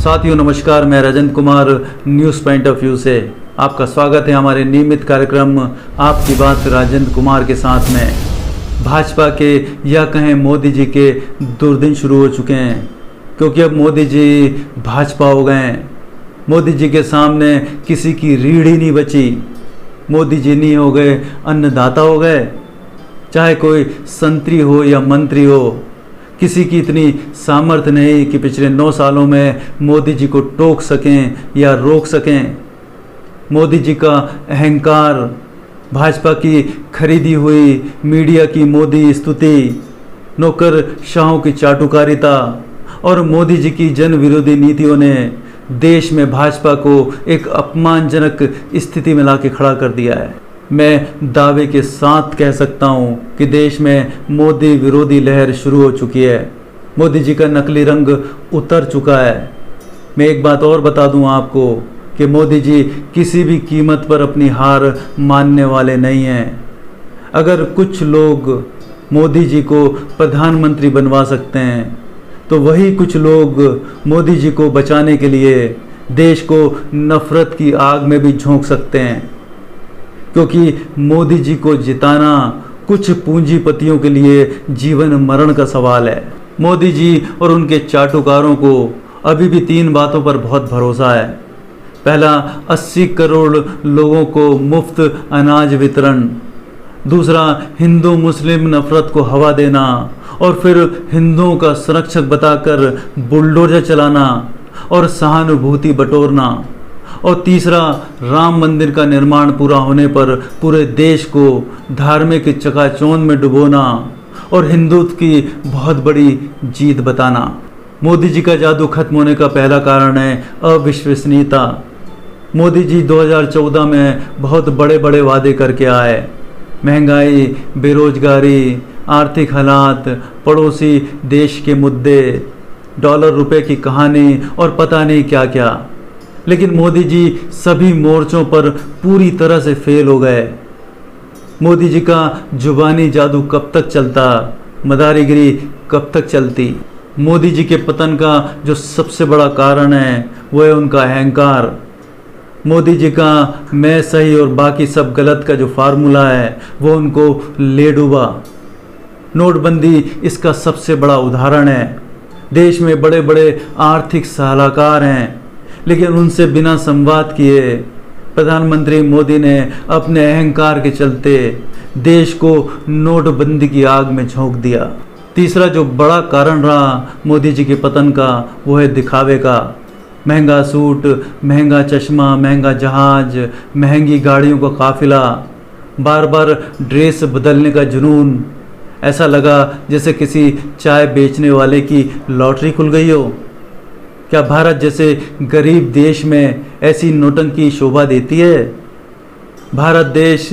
साथियों नमस्कार, मैं Rajendra Kumar news point of view से आपका स्वागत है हमारे नियमित कार्यक्रम आपकी बात राजेंद्र कुमार के साथ में। भाजपा के या कहें मोदी जी के दुर्दिन शुरू हो चुके हैं, क्योंकि अब मोदी जी भाजपा हो गए हैं। मोदी जी के सामने किसी की रीढ़ ही नहीं बची। मोदी जी नहीं हो गए अन्नदाता हो गए, चाहे कोई संतरी हो या मंत्री हो। किसी की इतनी सामर्थ्य नहीं कि पिछले 9 सालों में मोदी जी को टोक सकें या रोक सकें। मोदी जी का अहंकार, भाजपा की खरीदी हुई मीडिया की मोदी स्तुति, नौकरशाहों की चाटुकारिता और मोदी जी की जन विरोधी नीतियों ने देश में भाजपा को एक अपमानजनक स्थिति में लाके खड़ा कर दिया है। मैं दावे के साथ कह सकता हूं कि देश में मोदी विरोधी लहर शुरू हो चुकी है। मोदी जी का नकली रंग उतर चुका है। मैं एक बात और बता दूं आपको कि मोदी जी किसी भी कीमत पर अपनी हार मानने वाले नहीं हैं। अगर कुछ लोग मोदी जी को प्रधानमंत्री बनवा सकते हैं, तो वही कुछ लोग मोदी जी को बचाने के लिए देश को नफरत की आग में भी झोंक सकते हैं, क्योंकि मोदी जी को जिताना कुछ पूंजीपतियों के लिए जीवन मरण का सवाल है। मोदी जी और उनके चाटुकारों को अभी भी 3 बातों पर बहुत भरोसा है। पहला, 80 करोड़ लोगों को मुफ्त अनाज वितरण। दूसरा, हिंदू मुस्लिम नफरत को हवा देना और फिर हिंदुओं का संरक्षक बताकर बुलडोजर चलाना और सहानुभूति बटोरना। और तीसरा, राम मंदिर का निर्माण पूरा होने पर पूरे देश को धार्मिक चकाचौंध में डुबोना और हिंदुत्व की बहुत बड़ी जीत बताना। मोदी जी का जादू खत्म होने का पहला कारण है अविश्वसनीयता। मोदी जी 2014 में बहुत बड़े बड़े वादे करके आए। महंगाई, बेरोजगारी, आर्थिक हालात, पड़ोसी देश के मुद्दे, डॉलर रुपए की कहानी और पता नहीं क्या क्या। लेकिन मोदी जी सभी मोर्चों पर पूरी तरह से फेल हो गए। मोदी जी का जुबानी जादू कब तक चलता, मदारीगिरी कब तक चलती। मोदी जी के पतन का जो सबसे बड़ा कारण है वो है उनका अहंकार। मोदी जी का मैं सही और बाकी सब गलत का जो फार्मूला है वो उनको ले डूबा। नोटबंदी इसका सबसे बड़ा उदाहरण है। देश में बड़े बड़े आर्थिक सलाहकार हैं, लेकिन उनसे बिना संवाद किए प्रधानमंत्री मोदी ने अपने अहंकार के चलते देश को नोटबंदी की आग में झोंक दिया। तीसरा जो बड़ा कारण रहा मोदी जी के पतन का वो है दिखावे का। महंगा सूट, महंगा चश्मा, महंगा जहाज, महंगी गाड़ियों का काफिला, बार बार ड्रेस बदलने का जुनून। ऐसा लगा जैसे किसी चाय बेचने वाले की लॉटरी खुल गई हो। क्या भारत जैसे गरीब देश में ऐसी नौटंकी शोभा देती है? भारत देश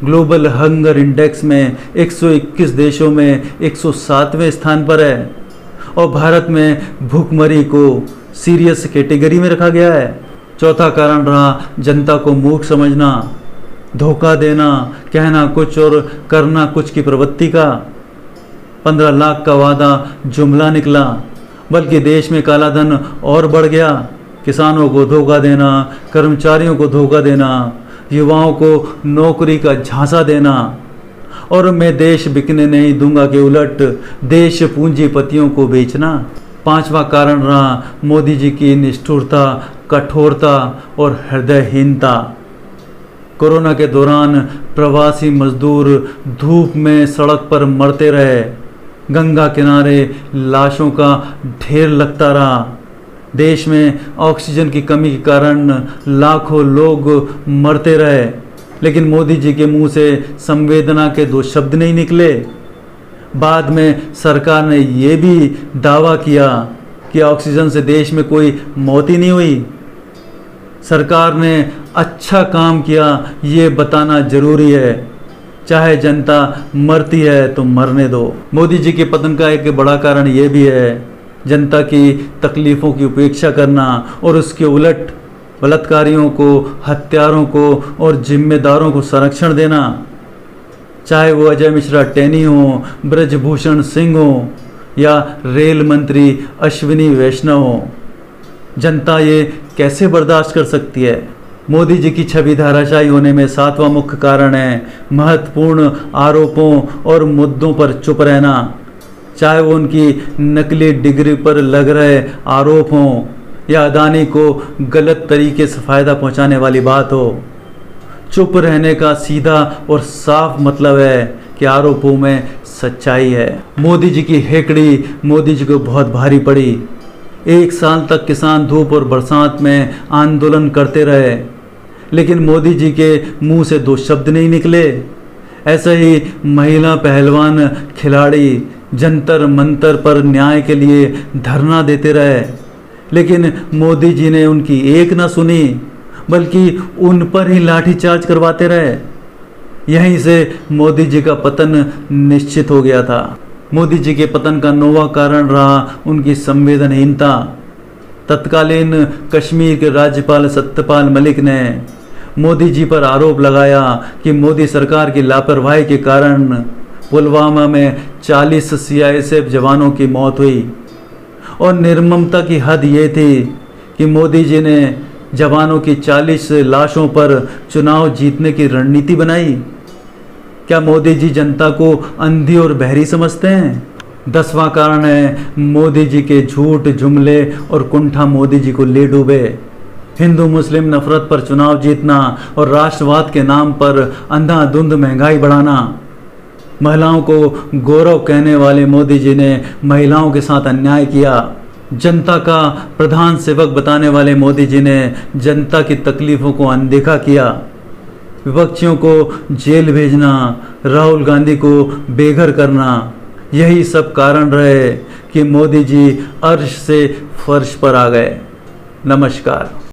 ग्लोबल हंगर इंडेक्स में 121 देशों में 107वें स्थान पर है और भारत में भूखमरी को सीरियस कैटेगरी में रखा गया है। चौथा कारण रहा जनता को मूर्ख समझना, धोखा देना, कहना कुछ और करना कुछ की प्रवृत्ति का। 15 लाख का वादा जुमला निकला, बल्कि देश में काला धन और बढ़ गया। किसानों को धोखा देना, कर्मचारियों को धोखा देना, युवाओं को नौकरी का झांसा देना और मैं देश बिकने नहीं दूंगा के उलट देश पूंजीपतियों को बेचना। 5वां कारण रहा मोदी जी की निष्ठुरता, कठोरता और हृदयहीनता। कोरोना के दौरान प्रवासी मजदूर धूप में सड़क पर मरते रहे, गंगा किनारे लाशों का ढेर लगता रहा। देश में ऑक्सीजन की कमी के कारण लाखों लोग मरते रहे, लेकिन मोदी जी के मुंह से संवेदना के 2 शब्द नहीं निकले। बाद में सरकार ने ये भी दावा किया कि ऑक्सीजन से देश में कोई मौत ही नहीं हुई। सरकार ने अच्छा काम किया ये बताना जरूरी है। चाहे जनता मरती है तो मरने दो। मोदी जी के पतन का एक बड़ा कारण ये भी है जनता की तकलीफ़ों की उपेक्षा करना और उसके उलट बलात्कारियों को, हत्यारों को और जिम्मेदारों को संरक्षण देना। चाहे वो अजय मिश्रा टेनी हो, ब्रजभूषण सिंह हो या रेल मंत्री अश्विनी वैष्णव हो। जनता ये कैसे बर्दाश्त कर सकती है? मोदी जी की छवि धाराशायी होने में 7वां मुख्य कारण है महत्वपूर्ण आरोपों और मुद्दों पर चुप रहना, चाहे वो उनकी नकली डिग्री पर लग रहे आरोप हों या अदानी को गलत तरीके से फ़ायदा पहुंचाने वाली बात हो। चुप रहने का सीधा और साफ मतलब है कि आरोपों में सच्चाई है। मोदी जी की हेकड़ी मोदी जी को बहुत भारी पड़ी। 1 साल तक किसान धूप और बरसात में आंदोलन करते रहे, लेकिन मोदी जी के मुंह से 2 शब्द नहीं निकले। ऐसे ही महिला पहलवान खिलाड़ी जंतर मंतर पर न्याय के लिए धरना देते रहे, लेकिन मोदी जी ने उनकी एक न सुनी, बल्कि उन पर ही लाठीचार्ज करवाते रहे। यहीं से मोदी जी का पतन निश्चित हो गया था। मोदी जी के पतन का 9वां कारण रहा उनकी संवेदनहीनता। तत्कालीन कश्मीर के राज्यपाल सत्यपाल मलिक ने मोदी जी पर आरोप लगाया कि मोदी सरकार की लापरवाही के कारण पुलवामा में 40 सीआईएसएफ जवानों की मौत हुई। और निर्ममता की हद ये थी कि मोदी जी ने जवानों की 40 लाशों पर चुनाव जीतने की रणनीति बनाई। क्या मोदी जी जनता को अंधी और बहरी समझते हैं? 10वां कारण है मोदी जी के झूठ, जुमले और कुंठा मोदी जी को ले डूबे। हिंदू मुस्लिम नफरत पर चुनाव जीतना और राष्ट्रवाद के नाम पर अंधाधुंध महंगाई बढ़ाना। महिलाओं को गौरव कहने वाले मोदी जी ने महिलाओं के साथ अन्याय किया। जनता का प्रधान सेवक बताने वाले मोदी जी ने जनता की तकलीफों को अनदेखा किया। विपक्षियों को जेल भेजना, राहुल गांधी को बेघर करना, यही सब कारण रहे कि मोदी जी अर्श से फर्श पर आ गए। नमस्कार।